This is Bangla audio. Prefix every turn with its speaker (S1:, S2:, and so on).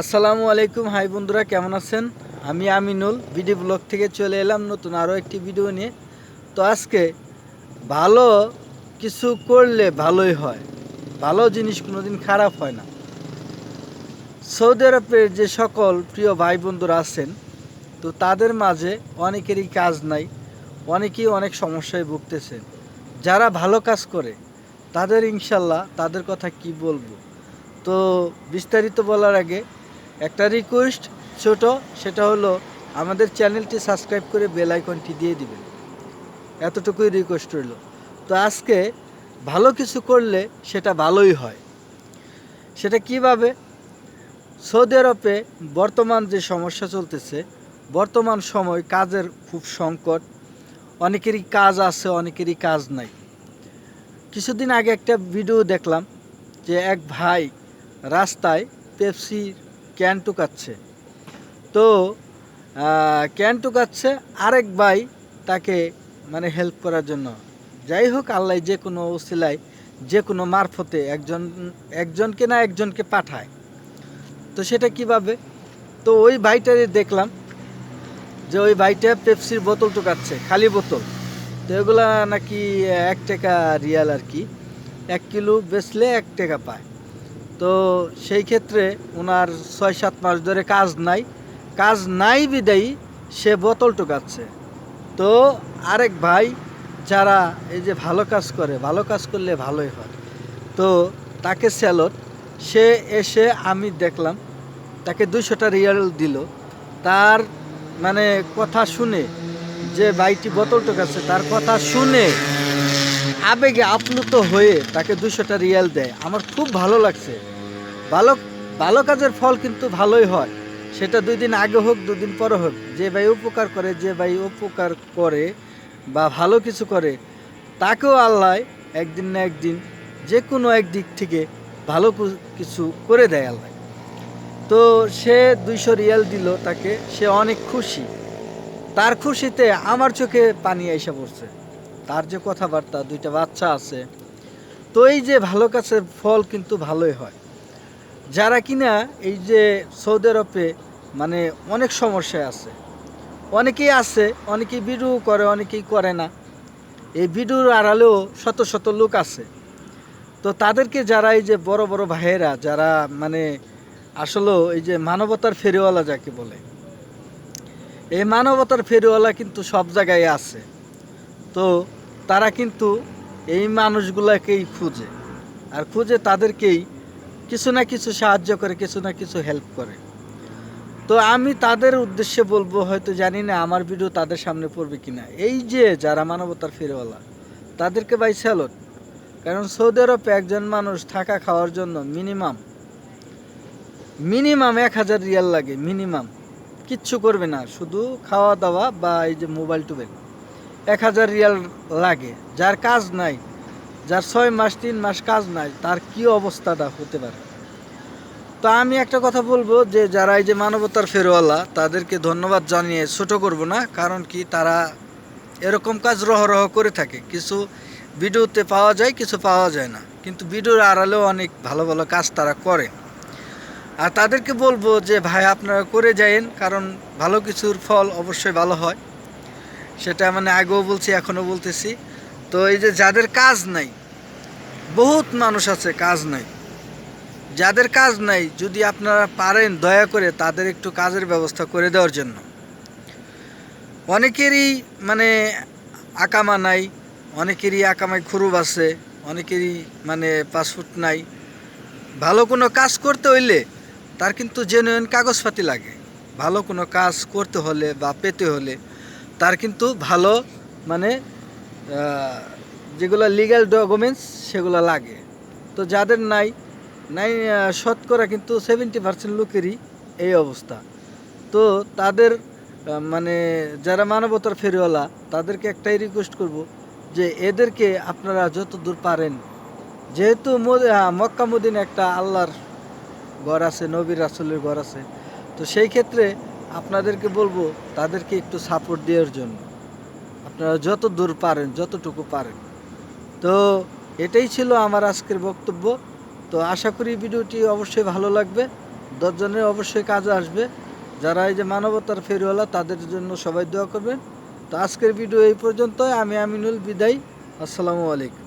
S1: আসসালামু আলাইকুম। হাই বন্ধুরা, কেমন আছেন? আমি আমিনুল বিডি ব্লগ থেকে চলে এলাম নতুন আরও একটি ভিডিও নিয়ে। তো আজকে ভালো কিছু করলে ভালোই হয়, ভালো জিনিস কোনোদিন খারাপ হয় না। সৌদি আরবের যে সকল প্রিয় ভাই বন্ধুরা আছেন, তো তাদের মাঝে অনেকেরই কাজ নাই, অনেকেই অনেক সমস্যায় ভুগতেছেন। যারা ভালো কাজ করে তাদের ইনশাল্লাহ তাদের কথা কি বলবো। তো বিস্তারিত বলার আগে একটা রিকোয়েস্ট ছোট, সেটা হলো আমাদের চ্যানেলটি সাবস্ক্রাইব করে বেল আইকনটি দিয়ে দিবেন, এতটুকুই রিকোয়েস্ট রইল। তো আজকে ভালো কিছু করলে সেটা ভালোই হয়। সেটা কিভাবে? সৌদি আরবে বর্তমান যে সমস্যা চলতেছে, বর্তমান সময় কাজের খুব সংকট, অনেকেরই কাজ আছে, অনেকেরই কাজ নাই। কিছুদিন আগে একটা ভিডিও দেখলাম যে এক ভাই রাস্তায় পেপসির ক্যান টুকাচ্ছে। তো ক্যান টুকাচ্ছে, আরেক ভাই তাকে মানে হেল্প করার জন্য, যাই হোক আল্লাহ যে কোনো ওসিলায় যে কোনো মারফতে একজনকে না একজনকে পাঠায়। তো সেটা কিভাবে? তো ওই ভাইটারে দেখলাম যে ওই ভাইটা পেপসির বোতল টুকাচ্ছে, খালি বোতল। তো এগুলা নাকি 1 টাকা রিয়াল আর কি, 1 কিলো বেচলে 1 টাকা পায়। তো সেই ক্ষেত্রে ওনার 6-7 মাস ধরে কাজ নাই বিদায়ী সে বোতল টুকাচ্ছে। তো আরেক ভাই যারা এই যে ভালো কাজ করে, ভালো কাজ করলে ভালোই হয়, তো তাকে স্যালট। সে এসে আমি দেখলাম তাকে 200টা রিয়াল দিল। তার মানে কথা শুনে, যে ভাইটি বোতল টোকাচ্ছে তার কথা শুনে আবেগে আপ্লুত হয়ে তাকে 200টা রিয়াল দেয়। আমার খুব ভালো লাগছে। ভালো ভালো কাজের ফল কিন্তু ভালোই হয়, সেটা 2 দিন আগে হোক 2 দিন পরে হোক। যে ভাই উপকার করে, যে ভাই উপকার করে বা ভালো কিছু করে, তাকেও আল্লাহ একদিন না একদিন যে কোনো এক দিক থেকে ভালো কিছু করে দেয় আল্লাহ। তো সে 200 রিয়াল দিল তাকে, সে অনেক খুশি। তার খুশিতে আমার চোখে পানি এসে পড়ছে। তার যে কথাবার্তা, 2টা বাচ্চা আছে। তো এই যে ভালো কাজের ফল কিন্তু ভালোই হয়। যারা কিনা এই যে সৌদি আরবে মানে অনেক সমস্যায় আছে, অনেকেই ভিডিও করে, অনেকেই করে না। এই ভিডিওর আড়ালেও শত শত লোক আছে। তো তাদেরকে যারা এই যে বড় বড় ভাইয়েরা যারা মানে আসলে এই যে মানবতার ফেরিওয়ালা যাকে বলে, এই মানবতার ফেরিওয়ালা কিন্তু সব জায়গায় আছে। তো তারা কিন্তু এই মানুষগুলোকেই খুঁজে, আর খুঁজে তাদেরকেই কিছু না কিছু সাহায্য করে, কিছু না কিছু হেল্প করে। তো আমি তাদের উদ্দেশ্যে বলবো, হয়তো জানি না আমার ভিডিও তাদের সামনে পড়বে কিনা, এই যে যারা মানবতার ফেরিওয়ালা তাদেরকে ভাই স্যালুট। কারণ সৌদি আরবে একজন মানুষ থাকা খাওয়ার জন্য মিনিমাম মিনিমাম 1000 রিয়াল লাগে, মিনিমাম। কিচ্ছু করবে না, শুধু খাওয়া দাওয়া বা এই যে মোবাইল টোবাইল, 1000 রিয়াল লাগে। যার কাজ নাই, যার 6 মাস 3 মাস কাজ নাই, তার কি অবস্থাটা হতে পারে। তো আমি একটা কথা বলবো, যে যারা এই যে মানবতার ফেরওয়ালা তাদেরকে ধন্যবাদ জানিয়ে ছোট করব না। কারণ কি, তারা এরকম কাজ রহ করে থাকে। কিছু ভিডিওতে পাওয়া যায়, কিছু পাওয়া যায় না, কিন্তু ভিডিওর আড়ালেও অনেক ভালো ভালো কাজ তারা করে। আর তাদেরকে বলবো যে ভাই আপনারা করে যায়েন, কারণ ভালো কিছুর ফল অবশ্যই ভালো হয়। সেটা মানে আগেও বলছি, এখনও বলতেছি। তো এই যে যাদের কাজ নাই, বহুত মানুষ আছে কাজ নাই, যাদের কাজ নাই, যদি আপনারা পারেন দয়া করে তাদের একটু কাজের ব্যবস্থা করে দেওয়ার জন্য। অনেকেরই মানে আকামা নাই, অনেকেরই আকামায় খুরুব আছে, অনেকেরই মানে পাসপোর্ট নাই। ভালো কোনো কাজ করতে হইলে তার কিন্তু জেনুইন কাগজপাতি লাগে। ভালো কোনো কাজ করতে হলে বা পেতে হলে তার কিন্তু ভালো মানে যেগুলো লিগ্যাল ডকুমেন্টস সেগুলো লাগে। তো যাদের নাই নাই শতকরা কিন্তু 70% লোকেরই এই অবস্থা। তো তাদের মানে যারা মানবতার ফেরিওয়ালা তাদেরকে একটাই রিকোয়েস্ট করব, যে এদেরকে আপনারা যত দূর পারেন, যেহেতু মক্কা মদিনা একটা আল্লাহর ঘর আছে, নবীর রাসূলের ঘর আছে, তো সেই ক্ষেত্রে আপনাদেরকে বলবো তাদেরকে একটু সাপোর্ট দেওয়ার জন্য। আপনারা যত দূর পারেন, যতটুকু পারেন। তো এটাই ছিল আমার আজকের বক্তব্য। তো আশা করি ভিডিওটি অবশ্যই ভালো লাগবে। 10 জনের অবশ্যই কাজে আসবে। যারা এই যে মানবতার ফেরিওয়ালা তাদের জন্য সবাই দোয়া করবেন। তো আজকের ভিডিও এই পর্যন্তই। আমি আমিনুল, বিদায়। আসসালামু আলাইকুম।